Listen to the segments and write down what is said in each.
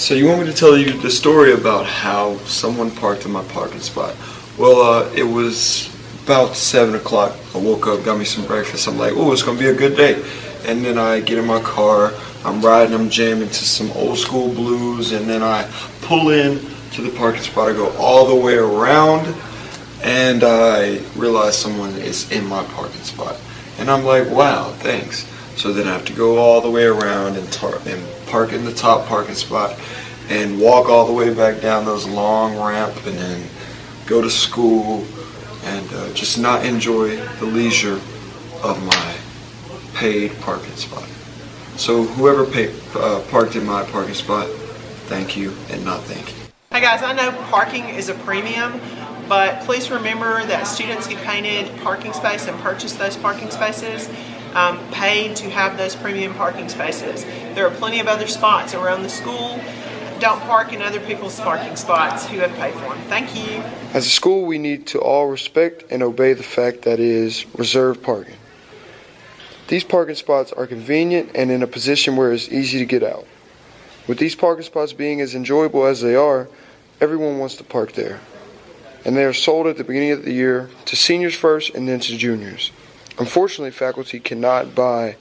So you want me to tell you the story about how someone parked in my parking spot? Well, it was about 7 o'clock. I woke up, got me some breakfast. I'm like, oh, it's going to be a good day. And then I get in my car, I'm riding, I'm jamming to some old school blues, and then I pull in to the parking spot. I go all the way around, and I realize someone is in my parking spot. And I'm like, wow, thanks. So then I have to go all the way around and park in the top parking spot and walk all the way back down those long ramp and then go to school and just not enjoy the leisure of my paid parking spot. So whoever parked in my parking spot, thank you and not thank you. Hey guys, I know parking is a premium, but please remember that students get painted parking space and purchase those parking spaces. Paid to have those premium parking spaces. There are plenty of other spots around the school. Don't park in other people's parking spots who have paid for them. Thank you. As a school, we need to all respect and obey the fact that it is reserved parking. These parking spots are convenient and in a position where it's easy to get out. With these parking spots being as enjoyable as they are, everyone wants to park there. And they are sold at the beginning of the year to seniors first and then to juniors. Unfortunately, faculty cannot buy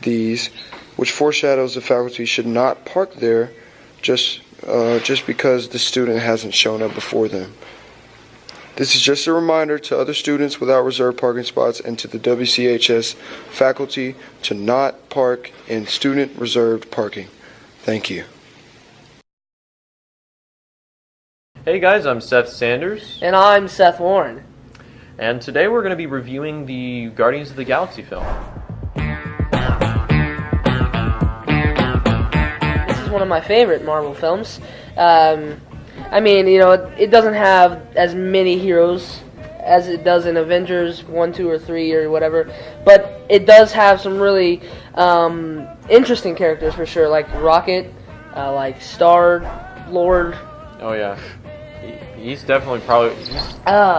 these, which foreshadows the faculty should not park there just because the student hasn't shown up before them. This is just a reminder to other students without reserved parking spots and to the WCHS faculty to not park in student reserved parking. Thank you. Hey guys, I'm Seth Sanders. And I'm Seth Warren. And today we're going to be reviewing the Guardians of the Galaxy film. This is one of my favorite Marvel films. I mean, you know, it doesn't have as many heroes as it does in Avengers 1, 2, or 3 or whatever, but it does have some really interesting characters for sure, like Rocket, like Star-Lord. Oh yeah. He's definitely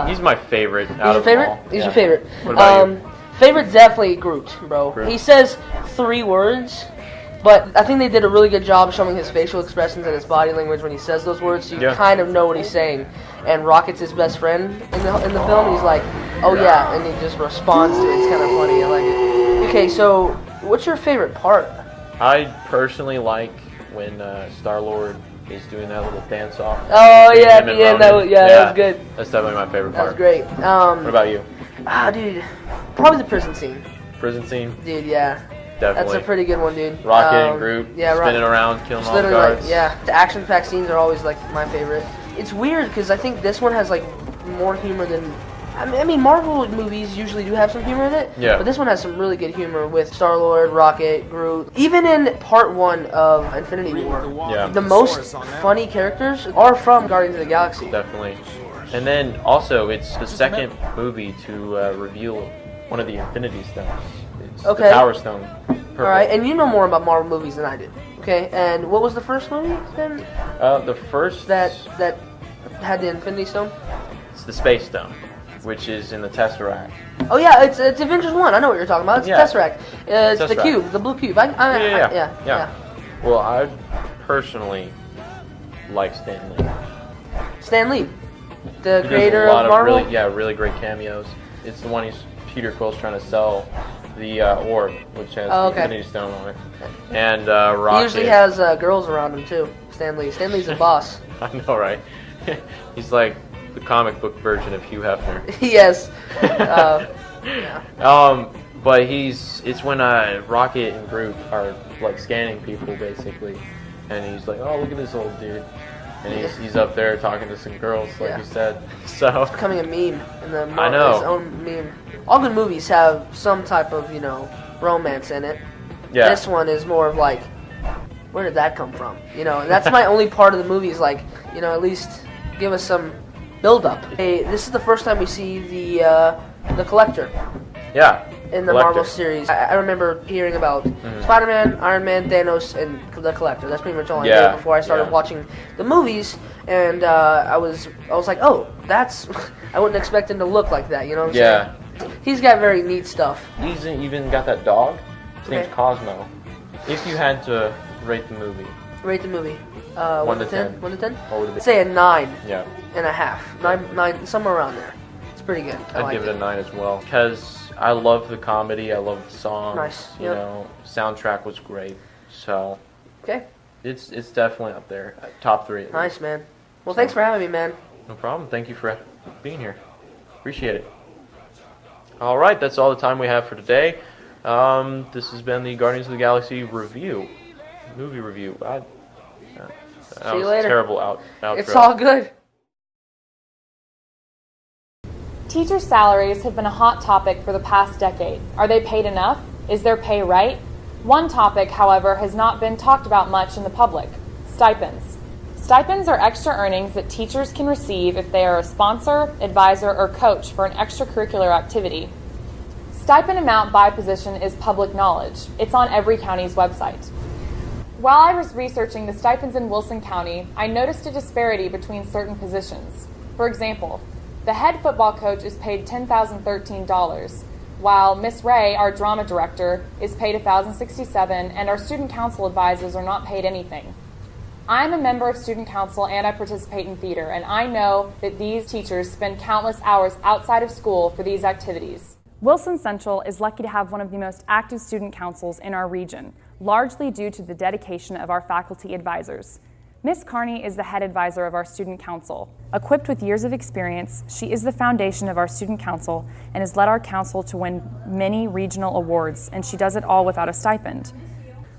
he's my favorite out of them all. He's your favorite? What about you? Favorite, definitely Groot, bro. Groot. He says 3 words, but I think they did a really good job showing his facial expressions and his body language when he says those words, so you kind of know what he's saying. And Rocket's his best friend in the film. He's like, oh yeah, and he just responds to it. It's kind of funny. I like it. Okay, so what's your favorite part? I personally like when Star-Lord is doing that little dance off. Oh yeah, at the end, that was good. That's definitely my favorite part. That was great. What about you? Dude, probably the prison scene. Prison scene? Dude, yeah. Definitely. That's a pretty good one, dude. Rocket and Groot spinning around, killing all the guards. The action-packed scenes are always like my favorite. It's weird because I think this one has like more humor than. I mean, Marvel movies usually do have some humor in it. Yeah. But this one has some really good humor with Star-Lord, Rocket, Groot. Even in Part 1 of Infinity War, the most funny characters are from Guardians of the Galaxy. Definitely. And then also, it's the second movie to reveal one of the Infinity Stones. It's the Power Stone. Purple. Alright, and you know more about Marvel movies than I do. Okay, and what was the first movie then? The first... That had the Infinity Stone? It's the Space Stone, which is in the Tesseract. Oh yeah, it's Avengers 1. I know what you're talking about. It's Tesseract. It's Tesseract. The cube, the blue cube. Yeah. Well, I personally like Stan Lee. Stan Lee, the He creator does a lot of Marvel? really great cameos. It's the one Peter Quill's trying to sell the orb, which has the Infinity Stone on it. And Rocket. He usually has girls around him too, Stan Lee. Stan Lee's a boss. I know, right? He's like the comic book version of Hugh Hefner. Yes. But it's when Rocket and Groot are like scanning people basically, and he's like, oh, look at this old dude, and he's up there talking to some girls, like you said. So it's becoming a meme in the I know. His own meme. All good movies have some type of romance in it. Yeah. This one is more of like, where did that come from? And that's my only part of the movie is like, at least give us some build up. Hey, this is the first time we see the Collector. Yeah. In the Marvel series, I remember hearing about Spider-Man, Iron Man, Thanos, and the Collector. That's pretty much all I knew before I started watching the movies. And I was like, oh, that's I wouldn't expect him to look like that. You know what I'm saying? He's got very neat stuff. He's even got that dog. His name's Cosmo. If you had to rate the movie, Rate the movie. 1 to 10. 1 to 10? What would it be? Say a 9 Yeah. and a half. Nine, somewhere around there. It's pretty good. I'd give it a 9 as well. Because I love the comedy, I love the songs. Nice, You yep. know, soundtrack was great. So Okay. it's definitely up there. Top 3 at Nice, least. man. Well, thanks for having me, man. No problem. Thank you for being here. Appreciate it. All right, that's all the time we have for today. This has been the Guardians of the Galaxy review, movie review. That See you was later. a terrible outro. It's all good. Teacher salaries have been a hot topic for the past decade. Are they paid enough? Is their pay right? One topic, however, has not been talked about much in the public: stipends. Stipends are extra earnings that teachers can receive if they are a sponsor, advisor, or coach for an extracurricular activity. Stipend amount by position is public knowledge. It's on every county's website. While I was researching the stipends in Wilson County, I noticed a disparity between certain positions. For example, the head football coach is paid $10,013, while Miss Ray, our drama director, is paid $1,067, and our student council advisors are not paid anything. I'm a member of student council and I participate in theater, and I know that these teachers spend countless hours outside of school for these activities. Wilson Central is lucky to have one of the most active student councils in our region, largely due to the dedication of our faculty advisors. Miss Carney is the head advisor of our student council. Equipped with years of experience, she is the foundation of our student council and has led our council to win many regional awards, and she does it all without a stipend.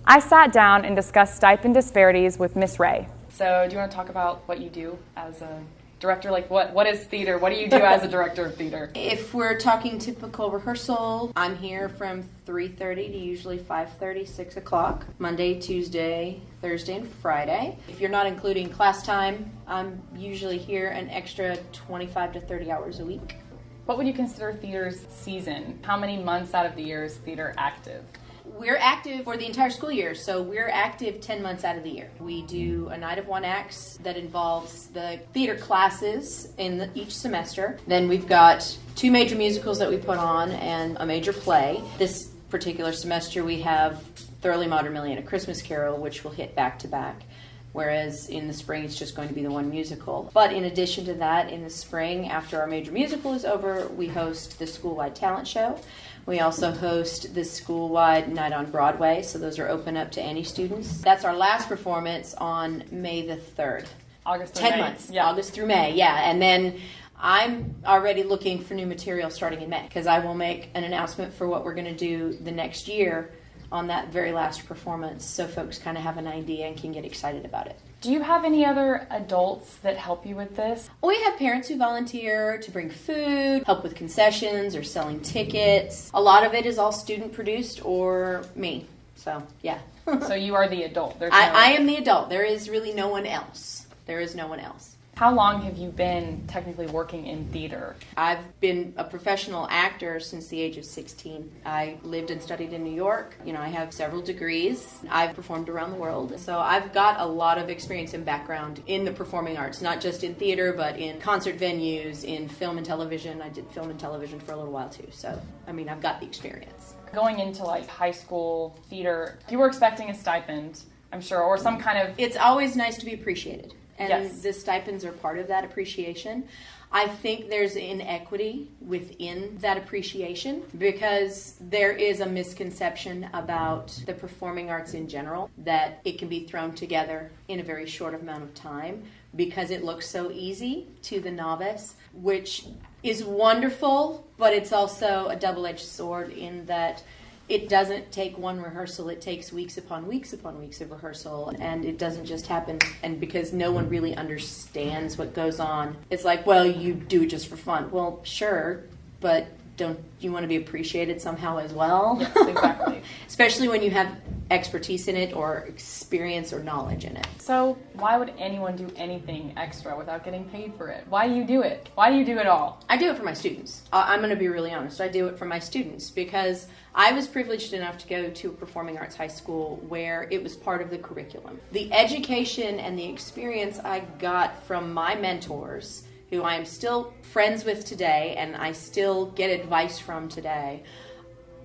I sat down and discussed stipend disparities with Miss Ray. So do you want to talk about what you do as a director? Like what is theater? What do you do as a director of theater? If we're talking typical rehearsal, I'm here from 3:30 to usually 5:30, 6 o'clock, Monday, Tuesday, Thursday, and Friday. If you're not including class time, I'm usually here an extra 25 to 30 hours a week. What would you consider theater's season? How many months out of the year is theater active? We're active for the entire school year, so we're active 10 months out of the year. We do a night of one acts that involves the theater classes in each semester. Then we've got 2 major musicals that we put on and a major play. This particular semester we have Thoroughly Modern Millie and A Christmas Carol, which will hit back to back. Whereas in the spring, it's just going to be the one musical. But in addition to that, in the spring, after our major musical is over, we host the school-wide talent show. We also host the school-wide night on Broadway, so those are open up to any students. That's our last performance on May the 3rd. August through 10 May. months, Yeah. August through May, yeah. And then I'm already looking for new material starting in May, because I will make an announcement for what we're going to do the next year on that very last performance, so folks kind of have an idea and can get excited about it. Do you have any other adults that help you with this? We have parents who volunteer to bring food, help with concessions or selling tickets. A lot of it is all student produced or me, so yeah. So you are the adult. I am the adult. There is really no one else. There is no one else. How long have you been technically working in theater? I've been a professional actor since the age of 16. I lived and studied in New York. You know, I have several degrees. I've performed around the world. So I've got a lot of experience and background in the performing arts, not just in theater, but in concert venues, in film and television. I did film and television for a little while too. So, I mean, I've got the experience. Going into like high school theater, you were expecting a stipend, I'm sure, or some kind of... It's always nice to be appreciated. And Yes. the stipends are part of that appreciation. I think there's inequity within that appreciation because there is a misconception about the performing arts in general, that it can be thrown together in a very short amount of time because it looks so easy to the novice, which is wonderful, but it's also a double-edged sword in that it doesn't take one rehearsal, it takes weeks upon weeks upon weeks of rehearsal, and it doesn't just happen, and because no one really understands what goes on, it's like, well, you do it just for fun. Well, sure, but don't you want to be appreciated somehow as well? Yes, exactly. Especially when you have expertise in it or experience or knowledge in it. So why would anyone do anything extra without getting paid for it? Why do you do it? Why do you do it all? I do it for my students. I'm going to be really honest. I do it for my students because I was privileged enough to go to a performing arts high school where it was part of the curriculum. The education and the experience I got from my mentors, who I am still friends with today and I still get advice from today,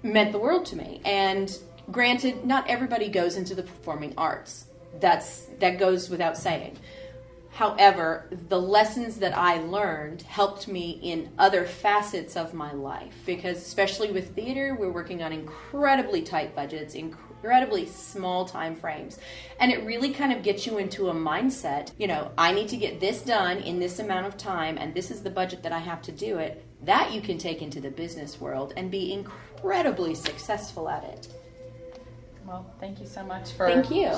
meant the world to me. And granted, not everybody goes into the performing arts. that goes without saying. However, the lessons that I learned helped me in other facets of my life, because especially with theater, we're working on incredibly tight budgets, incredibly small time frames, and it really kind of gets you into a mindset, I need to get this done in this amount of time, and this is the budget that I have to do it. That you can take into the business world and be incredibly successful at it. Well, thank you so much for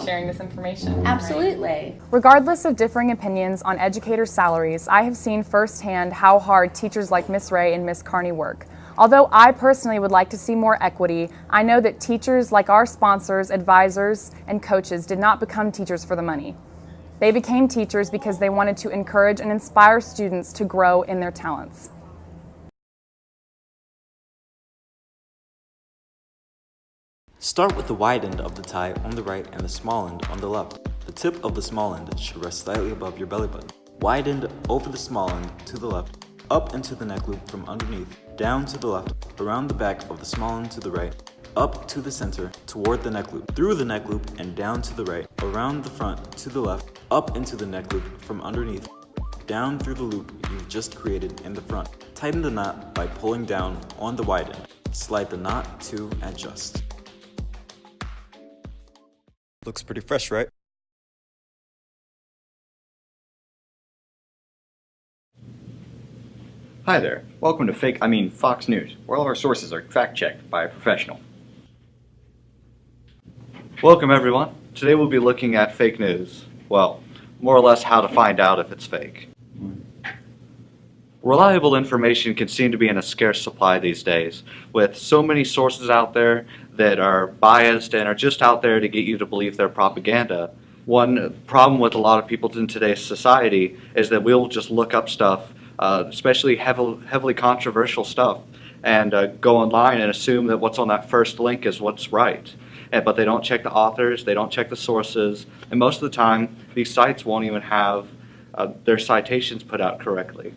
sharing this information. Absolutely. Regardless of differing opinions on educators' salaries, I have seen firsthand how hard teachers like Miss Ray and Miss Carney work. Although I personally would like to see more equity, I know that teachers like our sponsors, advisors, and coaches did not become teachers for the money. They became teachers because they wanted to encourage and inspire students to grow in their talents. Start with the wide end of the tie on the right and the small end on the left. The tip of the small end should rest slightly above your belly button. Wide end over the small end to the left, up into the neck loop from underneath, down to the left, around the back of the small end to the right, up to the center, toward the neck loop, through the neck loop and down to the right, around the front to the left, up into the neck loop from underneath, down through the loop you've just created in the front. Tighten the knot by pulling down on the wide end. Slide the knot to adjust. Looks pretty fresh, right? Hi there. Welcome to Fox News, where all of our sources are fact-checked by a professional. Welcome, everyone. Today we'll be looking at fake news. Well, more or less how to find out if it's fake. Reliable information can seem to be in a scarce supply these days, with so many sources out there that are biased and are just out there to get you to believe their propaganda. One problem with a lot of people in today's society is that we'll just look up stuff, especially heavily controversial stuff, and go online and assume that what's on that first link is what's right. But they don't check the authors, they don't check the sources, and most of the time these sites won't even have their citations put out correctly.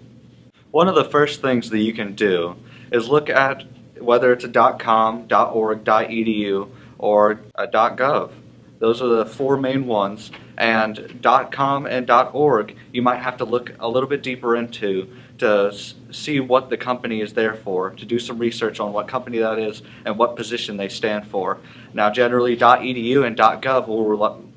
One of the first things that you can do is look at whether it's a .com, .org, .edu, or a .gov. Those are the four main ones, and .com and .org you might have to look a little bit deeper into to see what the company is there for, to do some research on what company that is and what position they stand for. Now generally .edu and .gov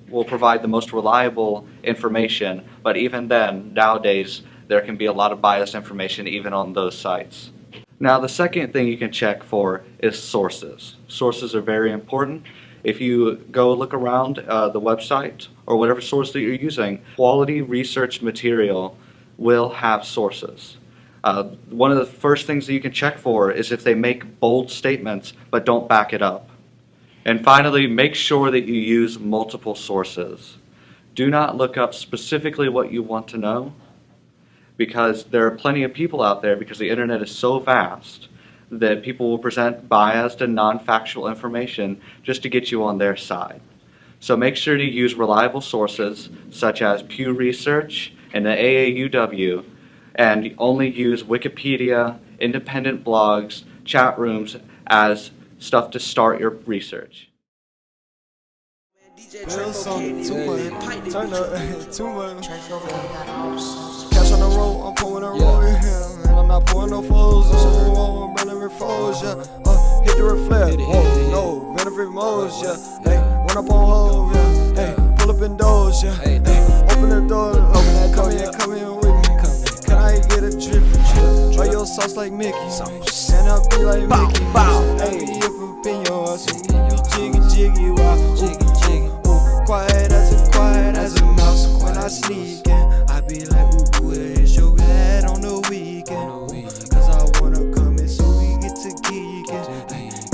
will provide the most reliable information, but even then, nowadays, there can be a lot of biased information even on those sites. Now the second thing you can check for is sources. Sources are very important. If you go look around the website or whatever source that you're using, quality research material will have sources. One of the first things that you can check for is if they make bold statements but don't back it up. And finally, make sure that you use multiple sources. Do not look up specifically what you want to know, because there are plenty of people out there, because the internet is so vast, that people will present biased and non-factual information just to get you on their side. So make sure to use reliable sources such as Pew Research and the AAUW, and only use Wikipedia, independent blogs, chat rooms as stuff to start your research. Cash on the road, I'm pulling a roll, yeah. And I'm not pulling no foes, so I'm running with foes, yeah. Hit the reflect, no, benefit modes, yeah. Hey, run up on hold, yeah. Hey, pull up in doors, yeah. Hey, open the door, open that door, yeah, come in with me. Can I get a drip? Try your sauce like Mickey, and I'll be like Mickey. Hey, up in your ass, so jiggy, jiggy, wow, jiggy. Quiet as a mouse when I sneak in. I be like, ooh, where's your glad on the weekend? Cause I wanna come in so we get to geekin'.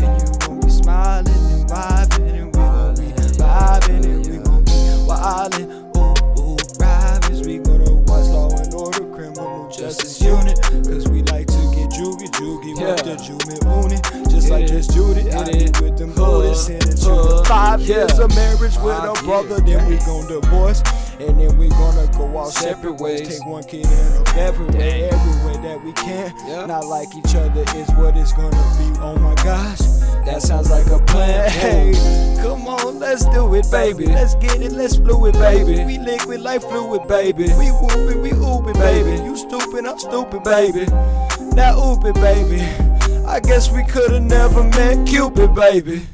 And you gon' be smiling and vibing, and we gon' be vibing, and we gon' be wildin'. Ooh, rivals, we gonna watch Law and Order, Criminal Justice Unit. Cause we like to get joogie with the Jumi Uni. Just like this Judy, I did with them boys. Send it to 5 years of marriage with a brother, then we gon' divorce. And then we gonna go our separate ways. Take one kid and a everywhere that we can. Not like each other is what it's gonna be. Oh my gosh, that sounds like a plan. Hey, come on, let's do it, baby. Let's get it, let's fluid, baby. We liquid like fluid, baby. We whoopin', we oopin', baby. You stupid, I'm stupid, baby. Now oopin', baby. I guess we could've never met Cupid, baby.